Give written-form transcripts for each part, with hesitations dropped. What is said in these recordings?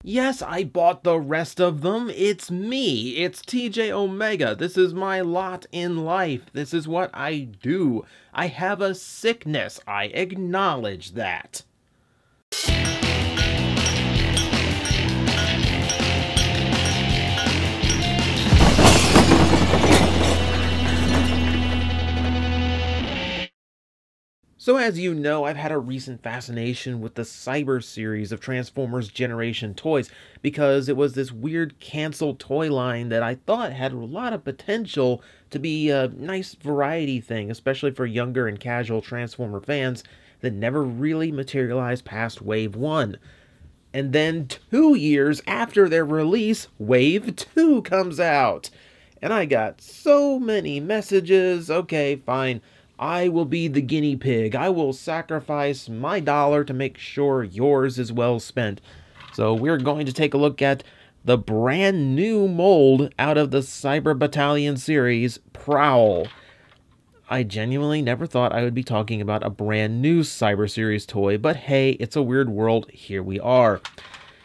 Yes, I bought the rest of them. It's me. It's TJOmega. This is my lot in life. This is what I do. I have a sickness. I acknowledge that. So as you know, I've had a recent fascination with the Cyber series of Transformers Generation toys because it was this weird canceled toy line that I thought had a lot of potential to be a nice variety thing, especially for younger and casual Transformer fans that never really materialized past Wave 1. And then 2 years after their release, Wave 2 comes out. And I got so many messages. Okay, fine. I will be the guinea pig. I will sacrifice my dollar to make sure yours is well spent. So we're going to take a look at the brand new mold out of the Cyber Battalion series, Prowl. I genuinely never thought I would be talking about a brand new Cyber series toy, but hey, it's a weird world. Here we are.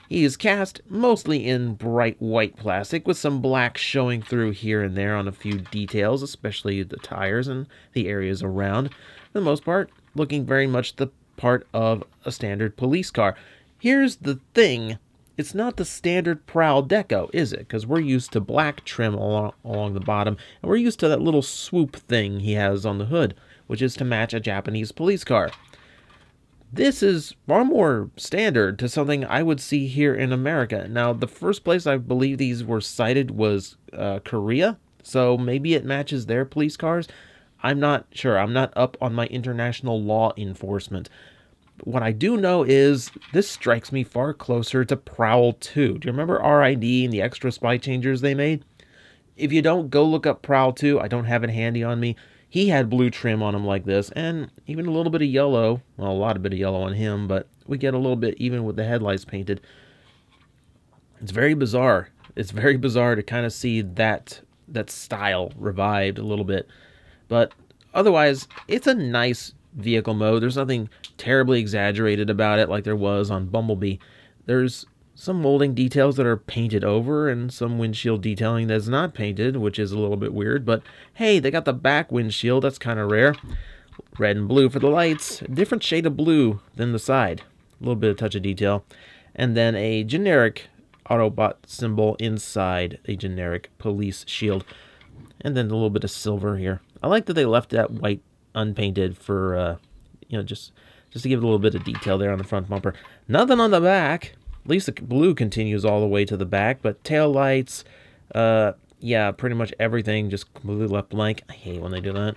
He is cast mostly in bright white plastic with some black showing through here and there on a few details, especially the tires and the areas around. For the most part, looking very much the part of a standard police car. Here's the thing. It's not the standard Prowl deco, is it? Because we're used to black trim along the bottom, and we're used to that little swoop thing he has on the hood, which is to match a Japanese police car. This is far more standard to something I would see here in America. Now, the first place I believe these were cited was Korea, so maybe it matches their police cars. I'm not sure. I'm not up on my international law enforcement. What I do know is this strikes me far closer to Prowl 2. Do you remember RID and the extra spy changers they made? If you don't, go look up Prowl 2. I don't have it handy on me. He had blue trim on him like this, and even a little bit of yellow. Well, a lot of bit of yellow on him, but we get a little bit even with the headlights painted. It's very bizarre. It's very bizarre to kind of see that style revived a little bit. But otherwise, it's a nice vehicle mode. There's nothing terribly exaggerated about it like there was on Bumblebee. There's some molding details that are painted over and some windshield detailing that's not painted, which is a little bit weird, but hey, they got the back windshield. That's kind of rare. Red and blue for the lights, a different shade of blue than the side. A little bit of touch of detail. And then a generic Autobot symbol inside a generic police shield. And then a little bit of silver here. I like that they left that white unpainted for, just to give it a little bit of detail there on the front bumper. Nothing on the back. At least the blue continues all the way to the back, but tail lights, yeah, pretty much everything just completely left blank. I hate when they do that.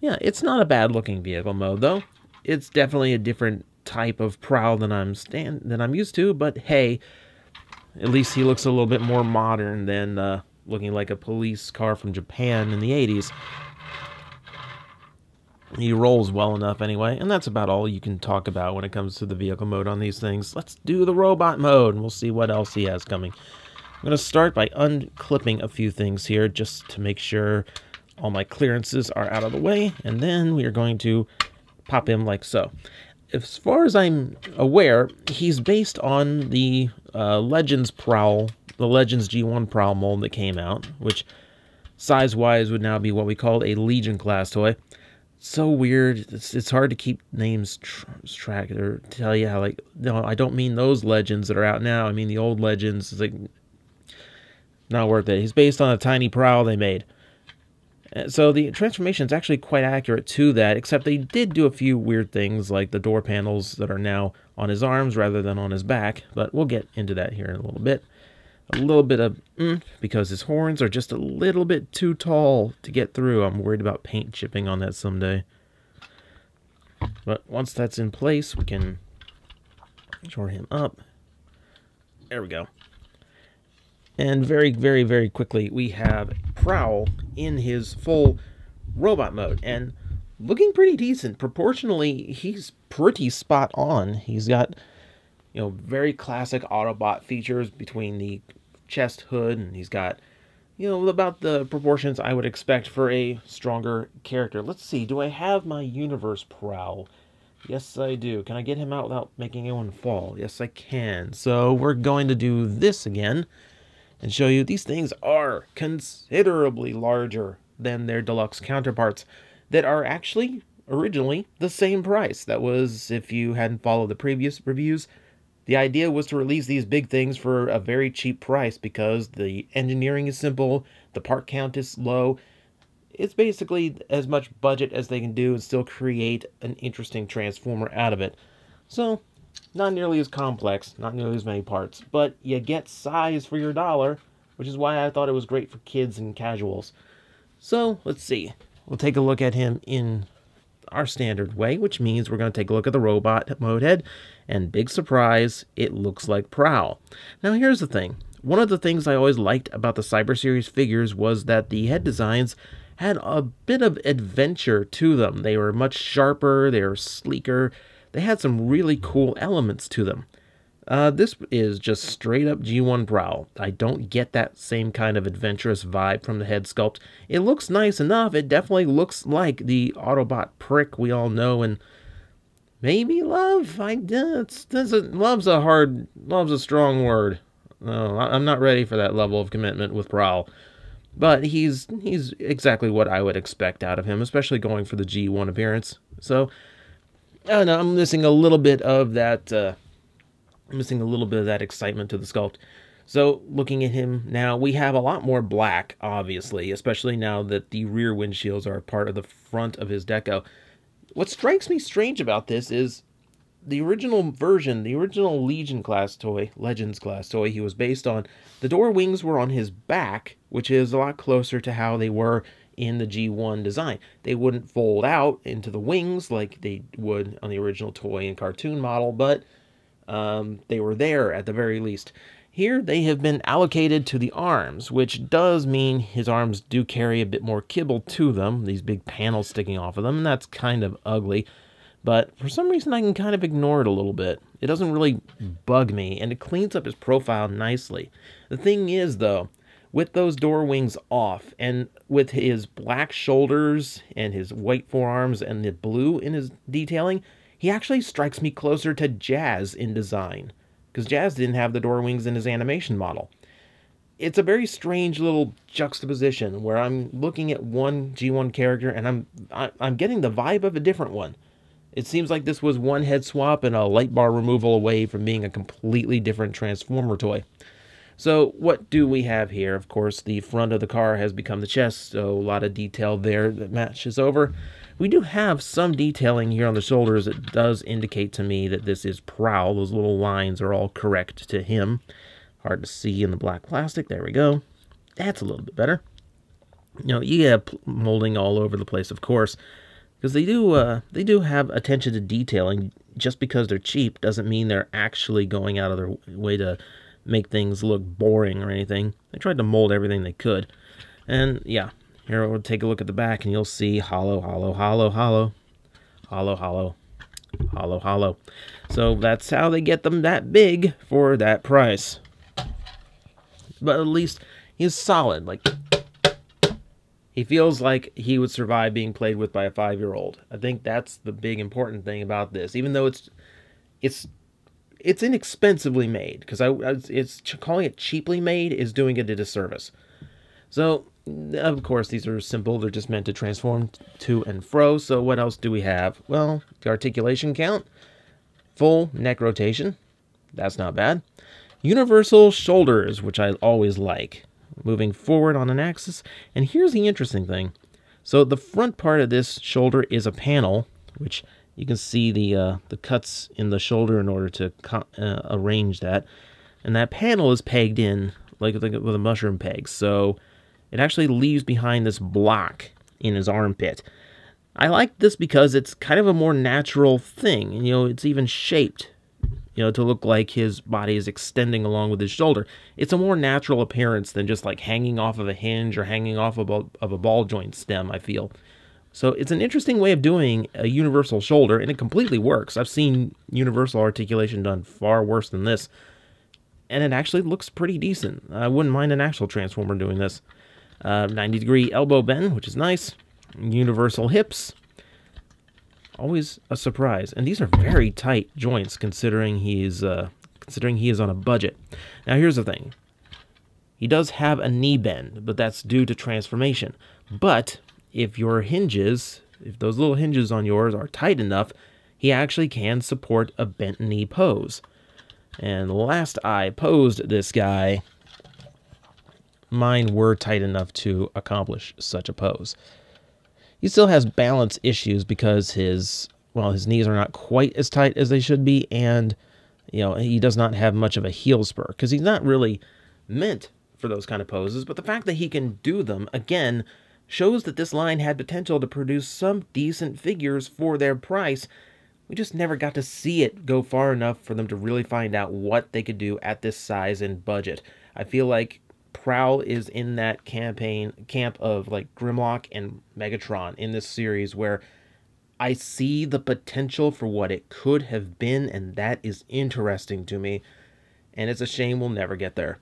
Yeah, it's not a bad looking vehicle mode though. It's definitely a different type of Prowl than I'm used to, but hey, at least he looks a little bit more modern than looking like a police car from Japan in the 80s. He rolls well enough anyway, and that's about all you can talk about when it comes to the vehicle mode on these things. Let's do the robot mode, and we'll see what else he has coming. I'm going to start by unclipping a few things here, just to make sure all my clearances are out of the way, and then we are going to pop him like so. As far as I'm aware, he's based on the Legends Prowl, the Legends G1 Prowl mold that came out, which size-wise would now be what we call a Legion class toy. So weird. It's hard to keep names track or tell you how, like, no, I don't mean those Legends that are out now. I mean the old Legends. It's like not worth it. He's based on a tiny Prowl they made. So the transformation is actually quite accurate to that, except they did do a few weird things like the door panels that are now on his arms rather than on his back, but we'll get into that here in a little bit. A little bit of because his horns are just a little bit too tall to get through. I'm worried about paint chipping on that someday. But once that's in place, we can shore him up. There we go. And very, very, very quickly, we have Prowl in his full robot mode. And looking pretty decent. Proportionally, he's pretty spot on. He's got, very classic Autobot features between the chest hood, and he's got, about the proportions I would expect for a stronger character. Let's see, do I have my Universe Prowl? Yes, I do. Can I get him out without making anyone fall? Yes, I can. So we're going to do this again and show you these things are considerably larger than their deluxe counterparts that are actually originally the same price. That was, if you hadn't followed the previous reviews, the idea was to release these big things for a very cheap price because the engineering is simple, the part count is low. It's basically as much budget as they can do and still create an interesting transformer out of it. So, not nearly as complex, not nearly as many parts, but you get size for your dollar, which is why I thought it was great for kids and casuals. So, let's see. We'll take a look at him in our standard way, which means we're going to take a look at the robot mode head, and big surprise, it looks like Prowl. Now here's the thing. One of the things I always liked about the Cyber Series figures was that the head designs had a bit of adventure to them. They were much sharper, they were sleeker, they had some really cool elements to them. This is just straight up G1 Prowl. I don't get that same kind of adventurous vibe from the head sculpt. It looks nice enough. It definitely looks like the Autobot prick we all know and maybe love. Love's a strong word. No, I'm not ready for that level of commitment with Prowl. But he's exactly what I would expect out of him, especially going for the G1 appearance. So, I don't know, I'm missing a little bit of that excitement to the sculpt. So, looking at him now, we have a lot more black, obviously, especially now that the rear windshields are part of the front of his deco. What strikes me strange about this is the original version, the original Legends class toy he was based on, the door wings were on his back, which is a lot closer to how they were in the G1 design. They wouldn't fold out into the wings like they would on the original toy and cartoon model, but they were there at the very least. Here they have been allocated to the arms, which does mean his arms do carry a bit more kibble to them, these big panels sticking off of them, and that's kind of ugly. But for some reason I can kind of ignore it a little bit. It doesn't really bug me, and it cleans up his profile nicely. The thing is, though, with those door wings off, and with his black shoulders and his white forearms and the blue in his detailing, he actually strikes me closer to Jazz in design, because Jazz didn't have the door wings in his animation model. It's a very strange little juxtaposition where I'm looking at one G1 character and I'm getting the vibe of a different one. It seems like this was one head swap and a light bar removal away from being a completely different Transformer toy. So what do we have here? Of course, the front of the car has become the chest, so a lot of detail there that matches over. We do have some detailing here on the shoulders that does indicate to me that this is Prowl. Those little lines are all correct to him. Hard to see in the black plastic. There we go. That's a little bit better. You know, you have molding all over the place, of course. Because they do have attention to detailing. Just because they're cheap doesn't mean they're actually going out of their way to make things look boring or anything. They tried to mold everything they could. And yeah, here we'll take a look at the back and you'll see hollow, hollow, hollow, hollow, hollow, hollow, hollow, hollow. So that's how they get them that big for that price. But at least he's solid. Like, he feels like he would survive being played with by a 5-year-old. I think that's the big important thing about this. Even though it's inexpensively made, because it's calling it cheaply made is doing it a disservice. So, of course, these are simple. They're just meant to transform to and fro. So what else do we have? Well, the articulation count, full neck rotation. That's not bad. Universal shoulders, which I always like. Moving forward on an axis. And here's the interesting thing. So the front part of this shoulder is a panel, which you can see the cuts in the shoulder in order to arrange that. And that panel is pegged in like with a mushroom peg. So it actually leaves behind this block in his armpit. I like this because it's kind of a more natural thing. You know, it's even shaped, you know, to look like his body is extending along with his shoulder. It's a more natural appearance than just like hanging off of a hinge or hanging off of a ball joint stem, I feel. So it's an interesting way of doing a universal shoulder, and it completely works. I've seen universal articulation done far worse than this, and it actually looks pretty decent. I wouldn't mind an actual Transformer doing this. 90-degree elbow bend, which is nice. Universal hips. Always a surprise. And these are very tight joints considering he is on a budget. Now here's the thing. He does have a knee bend, but that's due to transformation. But if your hinges, if those little hinges on yours are tight enough, he actually can support a bent knee pose. And last I posed this guy, mine were tight enough to accomplish such a pose. He still has balance issues because his knees are not quite as tight as they should be, and he does not have much of a heel spur because he's not really meant for those kind of poses. But the fact that he can do them again shows that this line had potential to produce some decent figures for their price. We just never got to see it go far enough for them to really find out what they could do at this size and budget. I feel like Prowl is in that camp of like Grimlock and Megatron in this series where I see the potential for what it could have been, and that is interesting to me, and it's a shame we'll never get there.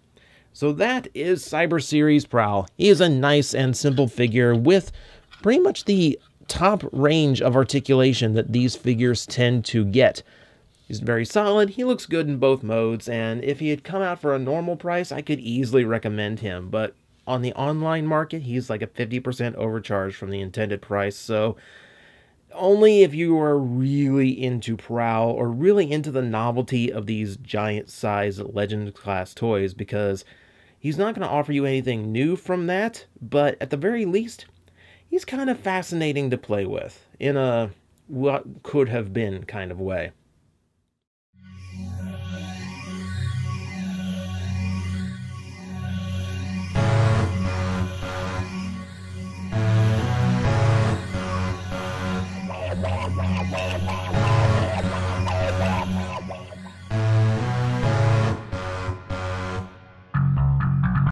So that is Cyber Series Prowl. He is a nice and simple figure with pretty much the top range of articulation that these figures tend to get. He's very solid, he looks good in both modes, and if he had come out for a normal price, I could easily recommend him, but on the online market, he's like a 50% overcharge from the intended price, so only if you are really into Prowl or really into the novelty of these giant-sized Legend-class toys, because he's not going to offer you anything new from that, but at the very least, he's kind of fascinating to play with in a what could have been kind of way.